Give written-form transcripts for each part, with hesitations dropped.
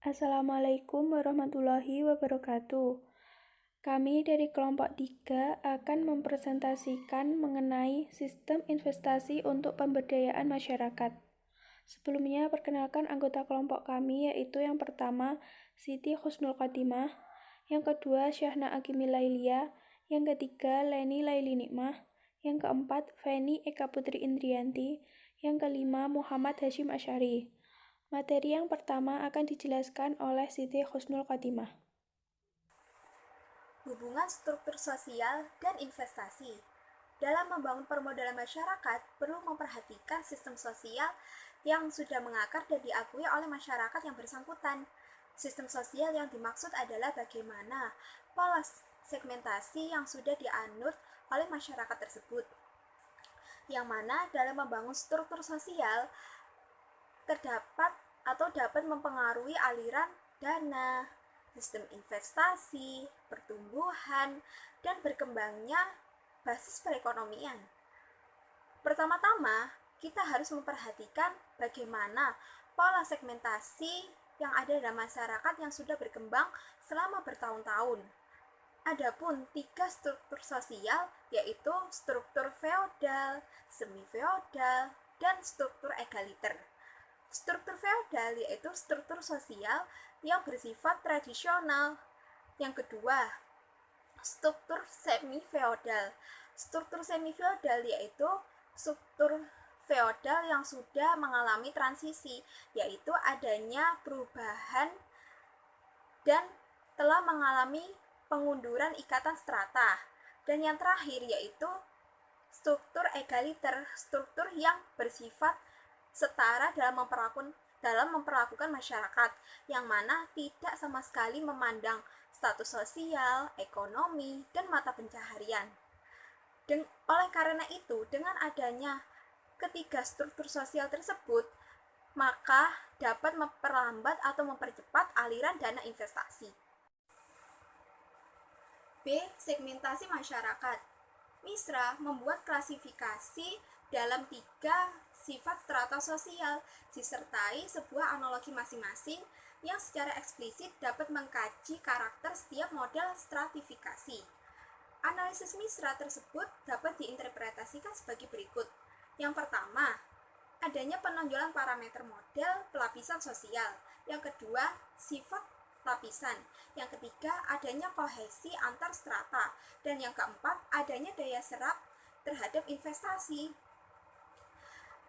Assalamualaikum warahmatullahi wabarakatuh. Kami dari kelompok 3 akan mempresentasikan mengenai sistem investasi untuk pemberdayaan masyarakat. Sebelumnya, perkenalkan anggota kelompok kami, yaitu yang pertama, Siti Husnul Khotimah, yang kedua, Syahna Agimi Lailia, yang ketiga, Leni Laili Nikmah, yang keempat, Feni Eka Putri Indrianti, yang kelima, Muhammad Hashim Asyari. Materi yang pertama akan dijelaskan oleh Siti Husnul Khotimah. Hubungan struktur sosial dan investasi. Dalam membangun permodalan masyarakat, perlu memperhatikan sistem sosial yang sudah mengakar dan diakui oleh masyarakat yang bersangkutan. Sistem sosial yang dimaksud adalah bagaimana pola segmentasi yang sudah dianut oleh masyarakat tersebut. Yang mana dalam membangun struktur sosial terdapat atau dapat mempengaruhi aliran dana, sistem investasi, pertumbuhan, dan berkembangnya basis perekonomian. Pertama-tama, kita harus memperhatikan bagaimana pola segmentasi yang ada dalam masyarakat yang sudah berkembang selama bertahun-tahun. Adapun 3 struktur sosial, yaitu struktur feodal, semi-feodal, dan struktur egaliter. Struktur feodal yaitu struktur sosial yang bersifat tradisional. Yang kedua, struktur semi-feodal. Struktur semi-feodal yaitu struktur feodal yang sudah mengalami transisi, yaitu adanya perubahan dan telah mengalami pengunduran ikatan strata. Dan yang terakhir yaitu struktur egaliter, struktur yang bersifat setara dalam memperlakukan masyarakat, yang mana tidak sama sekali memandang status sosial, ekonomi, dan mata pencaharian. Oleh karena itu, dengan adanya ketiga struktur sosial tersebut, maka dapat memperlambat atau mempercepat aliran dana investasi. B. Segmentasi masyarakat. MISRA membuat klasifikasi dalam 3 sifat strata sosial, disertai sebuah analogi masing-masing yang secara eksplisit dapat mengkaji karakter setiap model stratifikasi. Analisis MISRA tersebut dapat diinterpretasikan sebagai berikut. Yang pertama, adanya penonjolan parameter model pelapisan sosial. Yang kedua, sifat lapisan. Yang ketiga, adanya kohesi antar strata. Dan yang keempat, adanya daya serap terhadap investasi.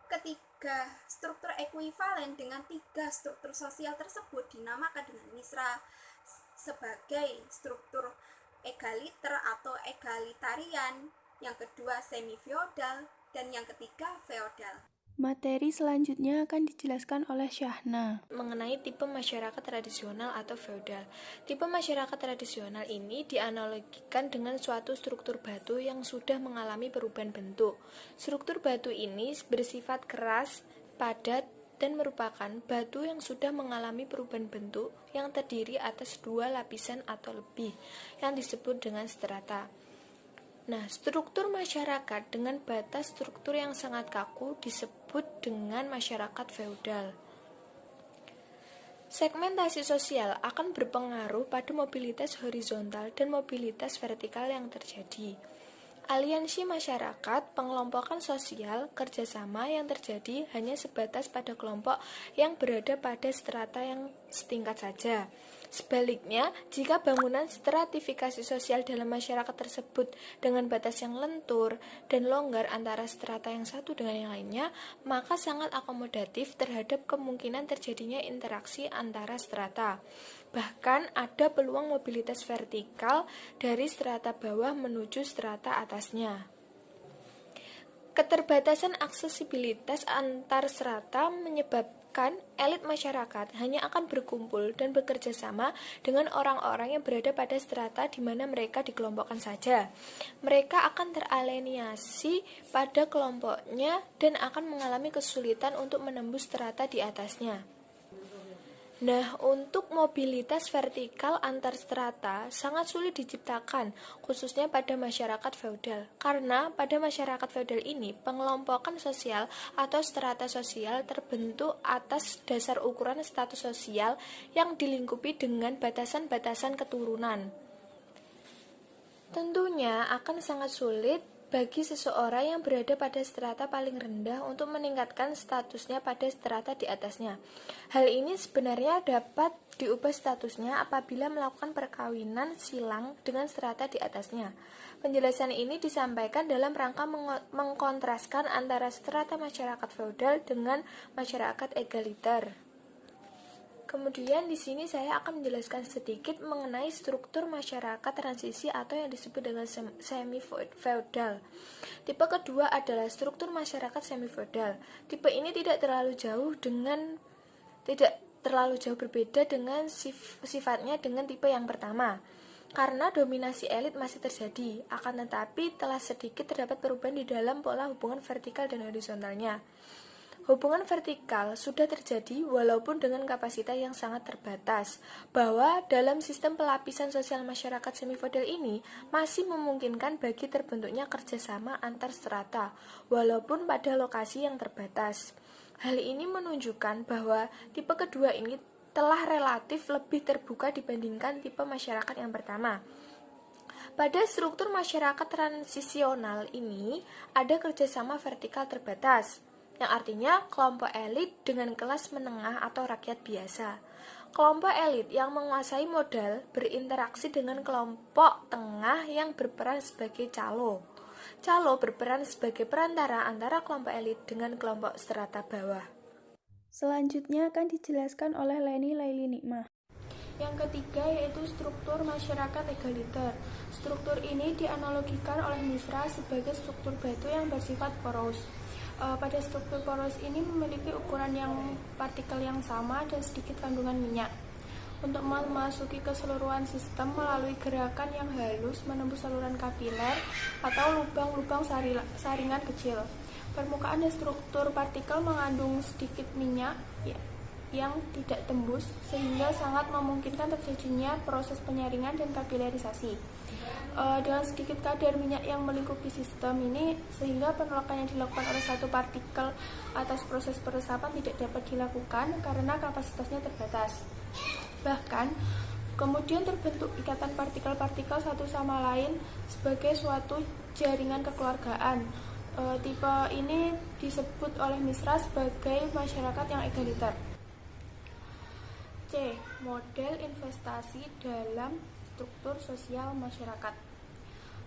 Ketiga struktur ekuivalen dengan 3 struktur sosial tersebut dinamakan dengan MISRA sebagai struktur egaliter atau egalitarian, yang kedua semi-feodal, dan yang ketiga feodal. Materi selanjutnya akan dijelaskan oleh Syahna. Mengenai tipe masyarakat tradisional atau feodal. Tipe masyarakat tradisional ini dianalogikan dengan suatu struktur batu yang sudah mengalami perubahan bentuk. Struktur batu ini bersifat keras, padat, dan merupakan batu yang sudah mengalami perubahan bentuk yang terdiri atas 2 lapisan atau lebih, yang disebut dengan strata. Nah, struktur masyarakat dengan batas struktur yang sangat kaku disebut dengan masyarakat feodal. Segmentasi sosial akan berpengaruh pada mobilitas horizontal dan mobilitas vertikal yang terjadi. Aliansi masyarakat, pengelompokan sosial, kerjasama yang terjadi hanya sebatas pada kelompok yang berada pada strata yang setingkat saja. Sebaliknya, jika bangunan stratifikasi sosial dalam masyarakat tersebut dengan batas yang lentur dan longgar antara strata yang satu dengan yang lainnya, maka sangat akomodatif terhadap kemungkinan terjadinya interaksi antara strata. Bahkan ada peluang mobilitas vertikal dari strata bawah menuju strata atasnya. Keterbatasan aksesibilitas antar strata menyebabkan elit masyarakat hanya akan berkumpul dan bekerja sama dengan orang-orang yang berada pada strata di mana mereka dikelompokkan saja. Mereka akan teralienasi pada kelompoknya dan akan mengalami kesulitan untuk menembus strata di atasnya. Nah, untuk mobilitas vertikal antar strata sangat sulit diciptakan, khususnya pada masyarakat feodal. Karena pada masyarakat feodal ini, pengelompokan sosial atau strata sosial terbentuk atas dasar ukuran status sosial yang dilingkupi dengan batasan-batasan keturunan. Tentunya akan sangat sulit bagi seseorang yang berada pada strata paling rendah untuk meningkatkan statusnya pada strata di atasnya. Hal ini sebenarnya dapat diubah statusnya apabila melakukan perkawinan silang dengan strata di atasnya. Penjelasan ini disampaikan dalam rangka mengkontraskan antara strata masyarakat feodal dengan masyarakat egaliter. Kemudian di sini saya akan menjelaskan sedikit mengenai struktur masyarakat transisi atau yang disebut dengan semi-feodal. Tipe kedua adalah struktur masyarakat semi-feodal. Tipe ini tidak terlalu jauh berbeda dengan sifatnya dengan tipe yang pertama. Karena dominasi elit masih terjadi, akan tetapi telah sedikit terdapat perubahan di dalam pola hubungan vertikal dan horizontalnya. Hubungan vertikal sudah terjadi walaupun dengan kapasitas yang sangat terbatas, bahwa dalam sistem pelapisan sosial masyarakat semi-feodal ini masih memungkinkan bagi terbentuknya kerjasama antar strata, walaupun pada lokasi yang terbatas. Hal ini menunjukkan bahwa tipe kedua ini telah relatif lebih terbuka dibandingkan tipe masyarakat yang pertama. Pada struktur masyarakat transisional ini ada kerjasama vertikal terbatas, yang artinya kelompok elit dengan kelas menengah atau rakyat biasa. Kelompok elit yang menguasai modal berinteraksi dengan kelompok tengah yang berperan sebagai calo. Calo berperan sebagai perantara antara kelompok elit dengan kelompok strata bawah. Selanjutnya akan dijelaskan oleh Leni Laili Nikmah. Yang ketiga yaitu struktur masyarakat egaliter. Struktur ini dianalogikan oleh Misra sebagai struktur batu yang bersifat poros. Pada struktur poros ini memiliki ukuran yang partikel yang sama dan sedikit kandungan minyak. Untuk memasuki keseluruhan sistem melalui gerakan yang halus menembus saluran kapiler atau lubang-lubang saringan kecil. Permukaan dan struktur partikel mengandung sedikit minyak yang tidak tembus, sehingga sangat memungkinkan terjadinya proses penyaringan dan kapilerisasi. Dengan sedikit kadar minyak yang melingkupi sistem ini, sehingga penolakan yang dilakukan oleh satu partikel atas proses peresapan tidak dapat dilakukan karena kapasitasnya terbatas. Bahkan, kemudian terbentuk ikatan partikel-partikel satu sama lain sebagai suatu jaringan kekeluargaan. Tipe ini disebut oleh Misra sebagai masyarakat yang egaliter. C. Model investasi dalam struktur sosial masyarakat.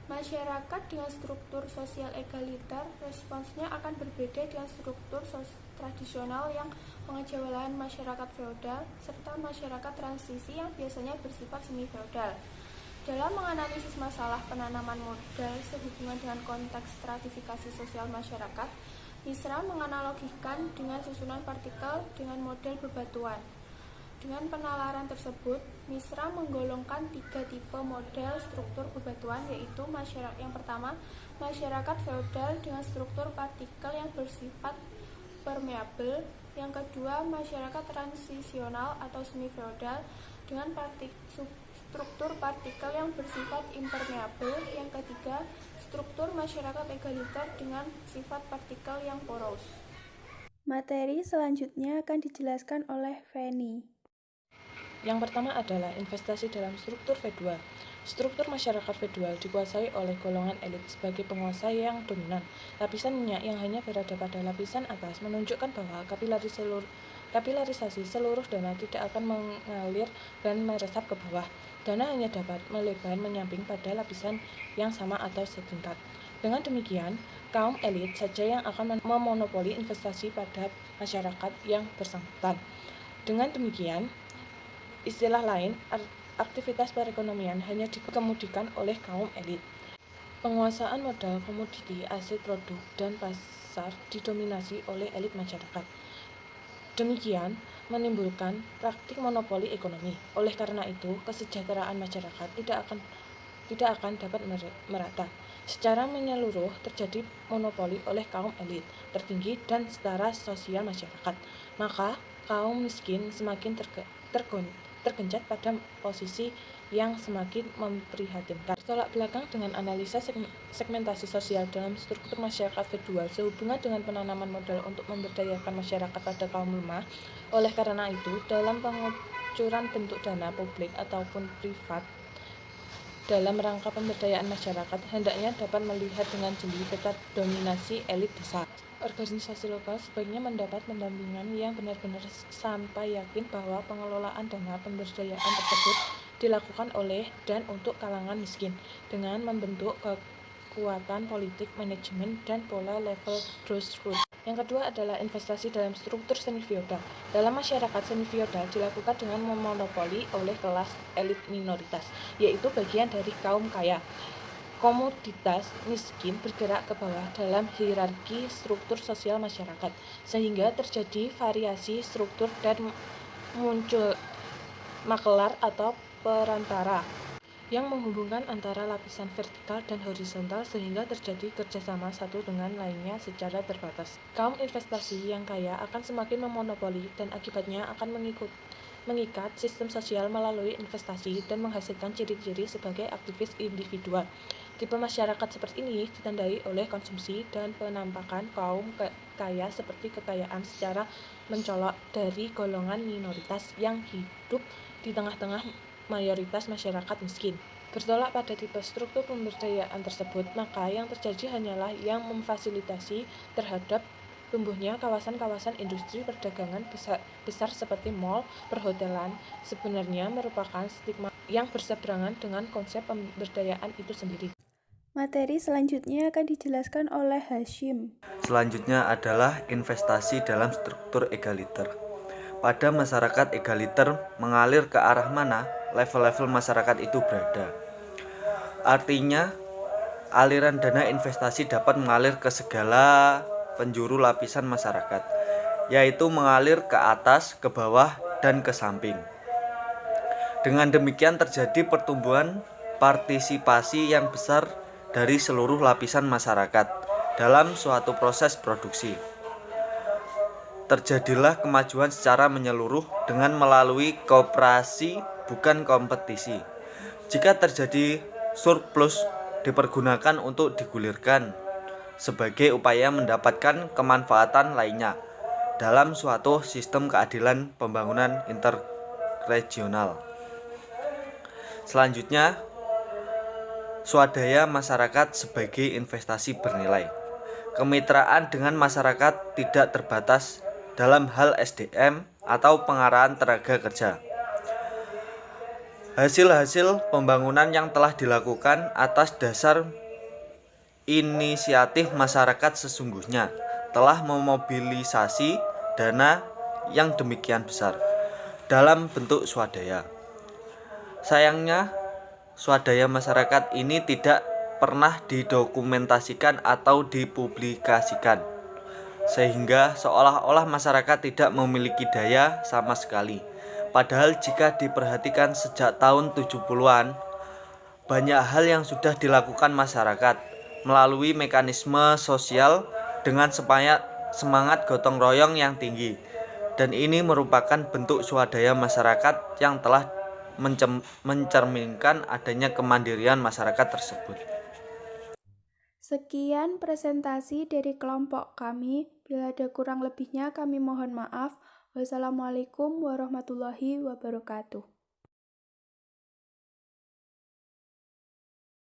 Masyarakat dengan struktur sosial egaliter responsnya akan berbeda dengan struktur tradisional yang mengejawantahkan masyarakat feodal serta masyarakat transisi yang biasanya bersifat semi-feodal. Dalam menganalisis masalah penanaman modal sehubungan dengan konteks stratifikasi sosial masyarakat, Misra menganalogikan dengan susunan partikel dengan model bebatuan. Dengan penalaran tersebut, Misra menggolongkan 3 tipe model struktur bebatuan, yaitu yang pertama, masyarakat feodal dengan struktur partikel yang bersifat permeabel. Yang kedua, masyarakat transisional atau semi-feodal dengan struktur partikel yang bersifat impermeabel. Yang ketiga, struktur masyarakat egaliter dengan sifat partikel yang poros. Materi selanjutnya akan dijelaskan oleh Feni. Yang pertama adalah investasi dalam struktur feodal. Struktur masyarakat feodal dikuasai oleh golongan elit sebagai penguasa yang dominan. Lapisan minyak yang hanya berada pada lapisan atas menunjukkan bahwa kapilarisasi seluruh dana tidak akan mengalir dan meresap ke bawah. Dana hanya dapat melebar menyamping pada lapisan yang sama atau setingkat. Dengan demikian, kaum elit saja yang akan memonopoli investasi pada masyarakat yang bersangkutan. Dengan demikian, istilah lain, aktivitas perekonomian hanya dikemudikan oleh kaum elit. Penguasaan modal, komoditi, aset produk, dan pasar didominasi oleh elit masyarakat. Demikian menimbulkan praktik monopoli ekonomi. Oleh karena itu, kesejahteraan masyarakat tidak akan dapat merata. Secara menyeluruh terjadi monopoli oleh kaum elit tertinggi dan setara sosial masyarakat. Maka kaum miskin semakin tergencet pada posisi yang semakin memprihatinkan. Bertolak belakang dengan analisa segmentasi sosial dalam struktur masyarakat V2 sehubungan dengan penanaman modal untuk memberdayakan masyarakat pada kaum lemah. Oleh karena itu, dalam pengucuran bentuk dana publik ataupun privat dalam rangka pemberdayaan masyarakat, hendaknya dapat melihat dengan jeli peta dominasi elit desa. Organisasi lokal sebaiknya mendapat pendampingan yang benar-benar sampai yakin bahwa pengelolaan dana pemberdayaan tersebut dilakukan oleh dan untuk kalangan miskin dengan membentuk kekuatan politik, manajemen, dan pola level grassroots. Yang kedua adalah investasi dalam struktur semi feodal. Dalam masyarakat semi feodal dilakukan dengan memonopoli oleh kelas elit minoritas, yaitu bagian dari kaum kaya. Komoditas miskin bergerak ke bawah dalam hierarki struktur sosial masyarakat, sehingga terjadi variasi struktur dan muncul makelar atau perantara yang menghubungkan antara lapisan vertikal dan horizontal sehingga terjadi kerjasama satu dengan lainnya secara terbatas. Kaum investasi yang kaya akan semakin memonopoli dan akibatnya akan mengikat sistem sosial melalui investasi dan menghasilkan ciri-ciri sebagai aktivis individual. Tipe masyarakat seperti ini ditandai oleh konsumsi dan penampakan kaum kaya seperti kekayaan secara mencolok dari golongan minoritas yang hidup di tengah-tengah mayoritas masyarakat miskin. Bertolak pada tipe struktur pemberdayaan tersebut, maka yang terjadi hanyalah yang memfasilitasi terhadap tumbuhnya kawasan-kawasan industri perdagangan besar seperti mal, perhotelan, sebenarnya merupakan stigma yang berseberangan dengan konsep pemberdayaan itu sendiri. Materi selanjutnya akan dijelaskan oleh Hashim. Selanjutnya adalah investasi dalam struktur egaliter. Pada masyarakat egaliter, mengalir ke arah mana level-level masyarakat itu berada. Artinya, aliran dana investasi dapat mengalir ke segala penjuru lapisan masyarakat, yaitu mengalir ke atas, ke bawah, dan ke samping. Dengan demikian terjadi pertumbuhan partisipasi yang besar dari seluruh lapisan masyarakat dalam suatu proses produksi. Terjadilah kemajuan secara menyeluruh dengan melalui kooperasi bukan kompetisi. Jika terjadi surplus dipergunakan untuk digulirkan sebagai upaya mendapatkan kemanfaatan lainnya dalam suatu sistem keadilan pembangunan interregional. Selanjutnya, swadaya masyarakat sebagai investasi bernilai. Kemitraan dengan masyarakat tidak terbatas dalam hal SDM atau pengarahan tenaga kerja. Hasil-hasil pembangunan yang telah dilakukan atas dasar inisiatif masyarakat sesungguhnya telah memobilisasi dana yang demikian besar dalam bentuk swadaya. Sayangnya, swadaya masyarakat ini tidak pernah didokumentasikan atau dipublikasikan, sehingga seolah-olah masyarakat tidak memiliki daya sama sekali. Padahal jika diperhatikan sejak tahun 70-an, banyak hal yang sudah dilakukan masyarakat melalui mekanisme sosial dengan semangat gotong royong yang tinggi. Dan ini merupakan bentuk swadaya masyarakat yang telah mencerminkan adanya kemandirian masyarakat tersebut. Sekian presentasi dari kelompok kami. Bila ada kurang lebihnya kami mohon maaf. Wassalamualaikum warahmatullahi wabarakatuh.